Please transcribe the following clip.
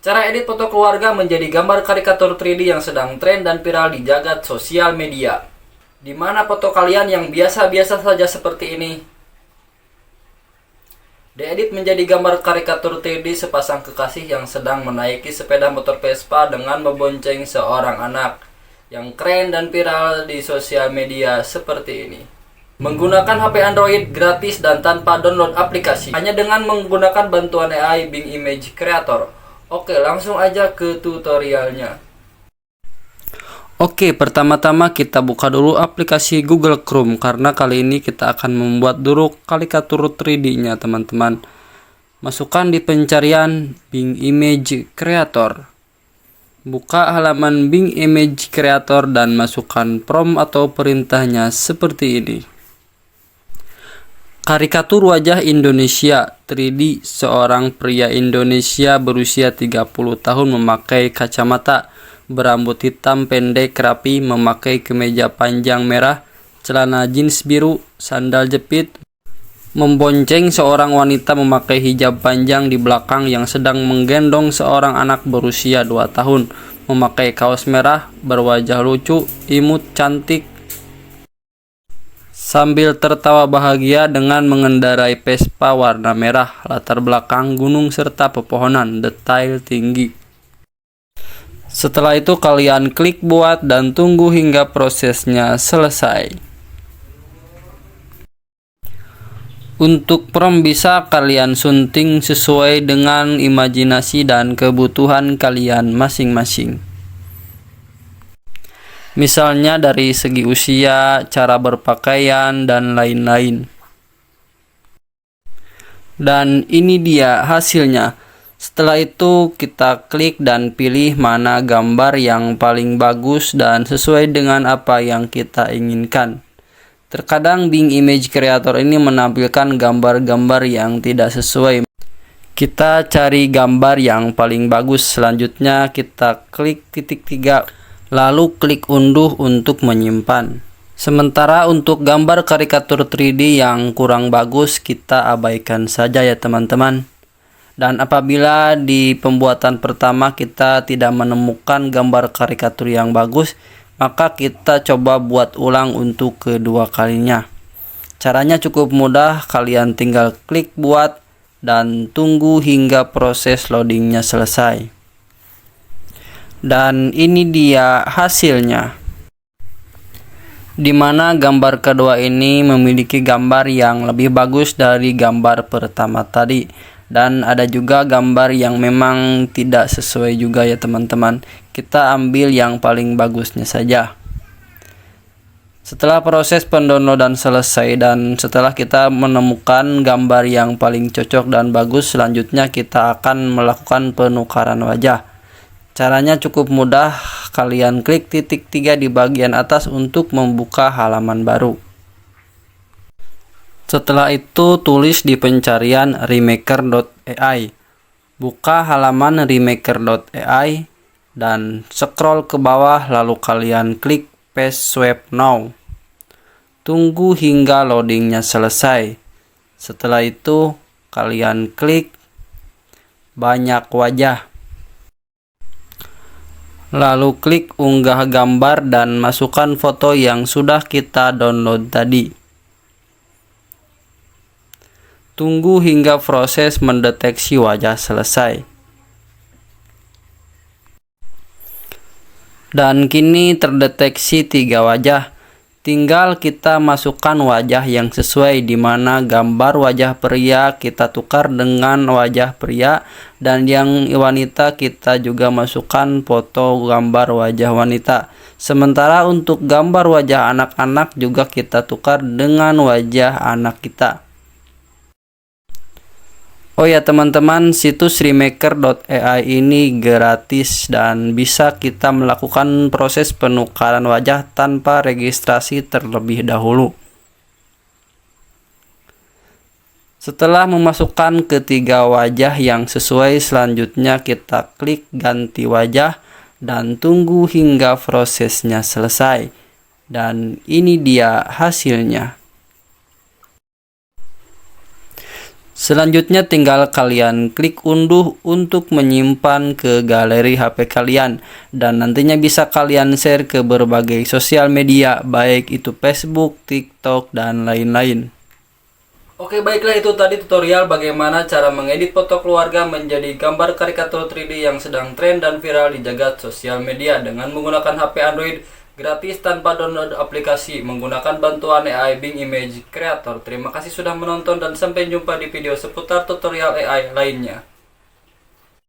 Cara edit foto keluarga menjadi gambar karikatur 3D yang sedang tren dan viral di jagat sosial media. Di mana foto kalian yang biasa-biasa saja seperti ini diedit menjadi gambar karikatur 3D sepasang kekasih yang sedang menaiki sepeda motor Vespa dengan membonceng seorang anak yang keren dan viral di sosial media seperti ini. Menggunakan HP Android gratis dan tanpa download aplikasi, hanya dengan menggunakan bantuan AI Bing Image Creator. Oke, langsung aja ke tutorialnya. Oke, pertama-tama kita buka dulu aplikasi Google Chrome, karena kali ini kita akan membuat dulu karikatur 3D-nya, teman-teman. Masukkan di pencarian Bing Image Creator. Buka halaman Bing Image Creator dan masukkan prompt atau perintahnya seperti ini. Karikatur wajah Indonesia 3D. Seorang pria Indonesia berusia 30 tahun memakai kacamata, berambut hitam pendek rapi, memakai kemeja panjang merah, celana jeans biru, sandal jepit, membonceng seorang wanita memakai hijab panjang di belakang yang sedang menggendong seorang anak berusia 2 tahun, memakai kaos merah, berwajah lucu, imut, cantik, sambil tertawa bahagia dengan mengendarai Vespa warna merah, latar belakang gunung serta pepohonan, detail tinggi. Setelah itu kalian klik buat dan tunggu hingga prosesnya selesai. Untuk prompt bisa kalian sunting sesuai dengan imajinasi dan kebutuhan kalian masing-masing. Misalnya dari segi usia, cara berpakaian, dan lain-lain. Dan ini dia hasilnya. Setelah itu kita klik dan pilih mana gambar yang paling bagus dan sesuai dengan apa yang kita inginkan. Terkadang Bing Image Creator ini menampilkan gambar-gambar yang tidak sesuai. Kita cari gambar yang paling bagus. Selanjutnya kita klik titik 3. Lalu klik unduh untuk menyimpan. Sementara untuk gambar karikatur 3D yang kurang bagus kita abaikan saja ya teman-teman. Dan apabila di pembuatan pertama kita tidak menemukan gambar karikatur yang bagus, maka kita coba buat ulang untuk kedua kalinya. Caranya cukup mudah, kalian tinggal klik buat dan tunggu hingga proses loadingnya selesai. Dan ini dia hasilnya, dimana gambar kedua ini memiliki gambar yang lebih bagus dari gambar pertama tadi, dan ada juga gambar yang memang tidak sesuai juga ya teman-teman. Kita ambil yang paling bagusnya saja. Setelah proses pendownloadan selesai dan setelah kita menemukan gambar yang paling cocok dan bagus, selanjutnya kita akan melakukan penukaran wajah. Caranya cukup mudah, kalian klik titik 3 di bagian atas untuk membuka halaman baru. Setelah itu tulis di pencarian remaker.ai. Buka halaman remaker.ai dan scroll ke bawah lalu kalian klik paste swipe now. Tunggu hingga loadingnya selesai. Setelah itu kalian klik banyak wajah. Lalu klik unggah gambar dan masukkan foto yang sudah kita download tadi. Tunggu hingga proses mendeteksi wajah selesai. Dan kini terdeteksi 3 wajah. Tinggal kita masukkan wajah yang sesuai, di mana gambar wajah pria kita tukar dengan wajah pria, dan yang wanita kita juga masukkan foto gambar wajah wanita. Sementara untuk gambar wajah anak-anak juga kita tukar dengan wajah anak kita. Oh ya teman-teman, situs remaker.ai ini gratis dan bisa kita melakukan proses penukaran wajah tanpa registrasi terlebih dahulu. Setelah memasukkan ketiga wajah yang sesuai, selanjutnya kita klik ganti wajah dan tunggu hingga prosesnya selesai. Dan ini dia hasilnya. Selanjutnya tinggal kalian klik unduh untuk menyimpan ke galeri HP kalian, dan nantinya bisa kalian share ke berbagai sosial media, baik itu Facebook, TikTok, dan lain-lain. Oke, baiklah, itu tadi tutorial bagaimana cara mengedit foto keluarga menjadi gambar karikatur 3D yang sedang tren dan viral di jagat sosial media dengan menggunakan HP Android gratis tanpa download aplikasi menggunakan bantuan AI Bing Image Creator. Terima kasih sudah menonton dan sampai jumpa di video seputar tutorial AI lainnya.